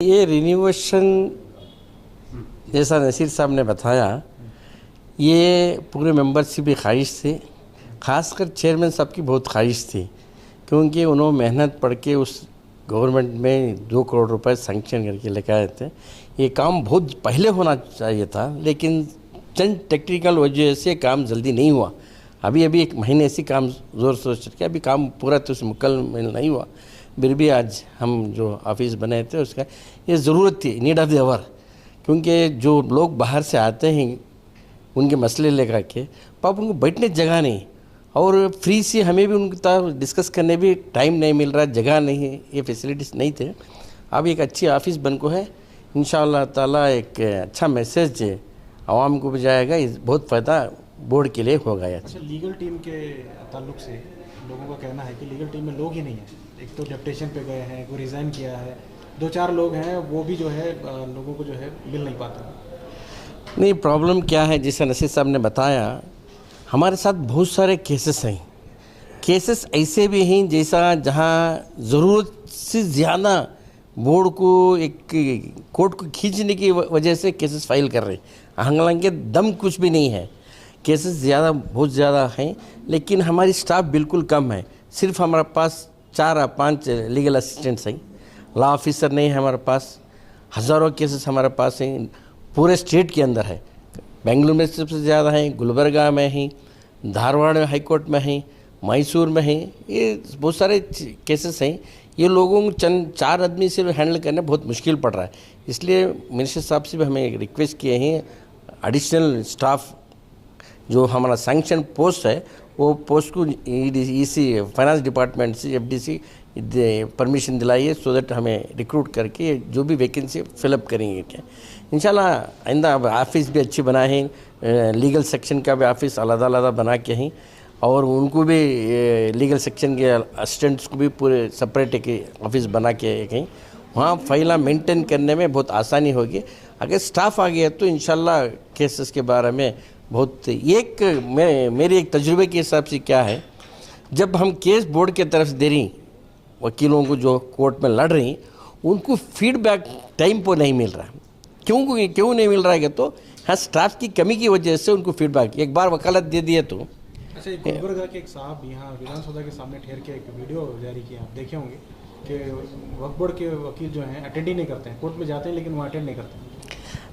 ये रिन्यूएशन जैसा नसीर साहब ने बताया, ये पूरे मेंबरशिप की ख्वाहिश थी, ख़ासकर चेयरमैन साहब की बहुत ख्वाहिश थी, क्योंकि उन्होंने मेहनत पढ़ के उस गवर्नमेंट में 2 करोड़ रुपए सैंक्शन करके लेकर आए थे। ये काम बहुत पहले होना चाहिए था, लेकिन चंद टेक्निकल वजह से काम जल्दी नहीं हुआ। अभी 1 महीने से काम ज़ोर शोर से किया, अभी काम पूरा तो मुकम्मल नहीं हुआ। फिर भी आज हम जो ऑफिस बनाए थे उसका ये ज़रूरत थी, नीड ऑफ द आवर, क्योंकि जो लोग बाहर से आते हैं उनके मसले लेकर के, पाप उनको बैठने जगह नहीं, और फ्री से हमें भी उनके साथ डिस्कस करने भी टाइम नहीं मिल रहा, जगह नहीं है, ये फैसिलिटीज़ नहीं थे। अब एक अच्छी ऑफिस बन को है, इंशाअल्लाह ताला एक अच्छा मैसेज आवाम को भी जाएगा, इस बहुत फ़ायदा बोर्ड के लिए होगा। अच्छा, लीगल टीम के ताल्लुक से लोगों का कहना है कि लीगल टीम में लोग ही नहीं हैं। एक तो डेप्टेशन पे गए हैं, कोई रिज़ाइन किया है, 2-4 लोग हैं, वो भी जो है लोगों को जो है मिल नहीं पाते। नहीं, प्रॉब्लम क्या है, जैसे नसीर साहब ने बताया, हमारे साथ बहुत सारे केसेस हैं। केसेस ऐसे भी हैं जैसा जहाँ ज़रूरत से ज़्यादा बोर्ड को एक कोर्ट को खींचने की वजह से केसेस फाइल कर रहे हैं, हालांकि दम कुछ भी नहीं है। केसेस ज़्यादा बहुत ज़्यादा हैं, लेकिन हमारी स्टाफ बिल्कुल कम है। सिर्फ हमारे पास 4 या 5 लीगल असिस्टेंट्स हैं, लॉ ऑफिसर नहीं है हमारे पास। हज़ारों केसेस हमारे पास हैं, पूरे स्टेट के अंदर है। बेंगलुरु में सबसे ज़्यादा हैं, गुलबर्गा में हैं, धारवाड़ में हाई कोर्ट में हैं, मैसूर में हैं, ये बहुत सारे केसेस हैं। ये लोगों को चंद 4 आदमी से हैंडल करना बहुत मुश्किल पड़ रहा है। इसलिए मिनिस्टर साहब से भी हमें रिक्वेस्ट किए हैं, एडिशनल स्टाफ जो हमारा सैंक्शन पोस्ट है, वो पोस्ट को इसी फाइनेंस डिपार्टमेंट से एफडीसी परमिशन दिलाइए, सो दैट हमें रिक्रूट करके जो भी वैकेंसी फिलअप करेंगे। क्या इंशाल्लाह आइंदा ऑफिस भी अच्छी बनाए हैं, लीगल सेक्शन का भी ऑफिस अलग-अलग बना के हैं, और उनको भी लीगल सेक्शन के असिस्टेंट्स को भी पूरे सेपरेट एक ऑफिस बना के कहीं वहाँ फाइला मेंटेन करने में बहुत आसानी होगी। अगर स्टाफ आ गया तो इंशाल्लाह केसेस के बारे में बहुत मेरी एक तजुर्बे के हिसाब से क्या है, जब हम केस बोर्ड के तरफ से दे रही वकीलों को जो कोर्ट में लड़ रही, उनको फीडबैक टाइम पर नहीं मिल रहा। क्यों नहीं मिल रहा है? तो हाँ, स्टाफ की कमी की वजह से उनको फीडबैक, एक बार वकालत दे दिए तो। अच्छा, गुलबर्गा के एक साहब यहाँ विधानसभा के सामने ठहर के एक वीडियो जारी किया, आप देखे होंगे कि वक्फ बोर्ड के वकील जो हैं अटेंड ही नहीं करते हैं, कोर्ट में जाते हैं लेकिन वहाँ अटेंड नहीं करते।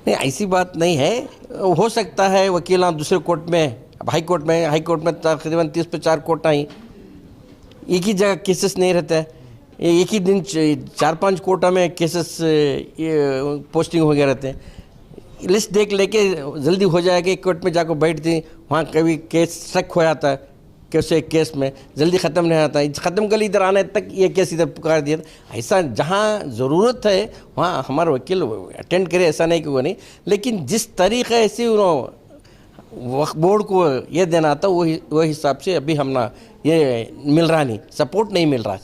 नहीं, ऐसी बात नहीं है। हो सकता है वकील दूसरे कोर्ट में, अब हाई कोर्ट में तकरीबन 30 पे 4 कोर्ट आई, एक ही जगह केसेस नहीं रहता है, एक ही दिन 4-5 कोर्टा में केसेस पोस्टिंग हो गए रहते हैं। लिस्ट देख लेके जल्दी हो जाएगा, एक कोर्ट में जाकर बैठती, वहाँ कभी केस स्ट्रक हो जाता है, कैसे केस में जल्दी ख़त्म नहीं आता, ख़त्म कर इधर आने तक ये केस इधर पुकार दिया। ऐसा जहाँ ज़रूरत है वहाँ हमारा वकील अटेंड करे, ऐसा नहीं कि वो नहीं, लेकिन जिस तरीक़े से उन्होंने वक्फ बोर्ड को ये देना था वो हिसाब से अभी हम ना ये मिल रहा नहीं, सपोर्ट नहीं मिल रहा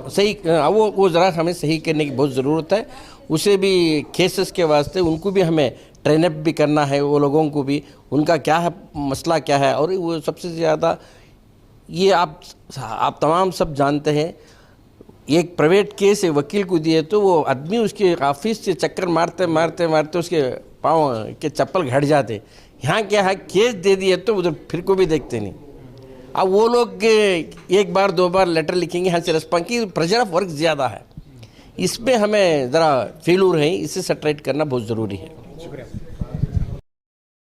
सही। वो ज़रा हमें सही करने की बहुत ज़रूरत है। उसे भी केसेस के वास्ते उनको भी हमें ट्रेन अप भी करना है, वो लोगों को भी उनका क्या है, मसला क्या है। और वो सबसे ज़्यादा ये आप तमाम सब जानते हैं, एक प्राइवेट केस वकील को दिए तो वो आदमी उसके ऑफिस से चक्कर मारते मारते मारते उसके पाँव के चप्पल घट जाते। यहाँ क्या है, केस दे दिए तो उधर फिर को भी देखते नहीं। अब वो लोग 1 बार 2 बार लेटर लिखेंगे, यहाँ से रिस्पॉन्स की प्रेशर ऑफ वर्क ज़्यादा है, इसमें हमें ज़रा फेल्यूर है, इसे सेटरेट करना बहुत ज़रूरी है। शुक्रिया।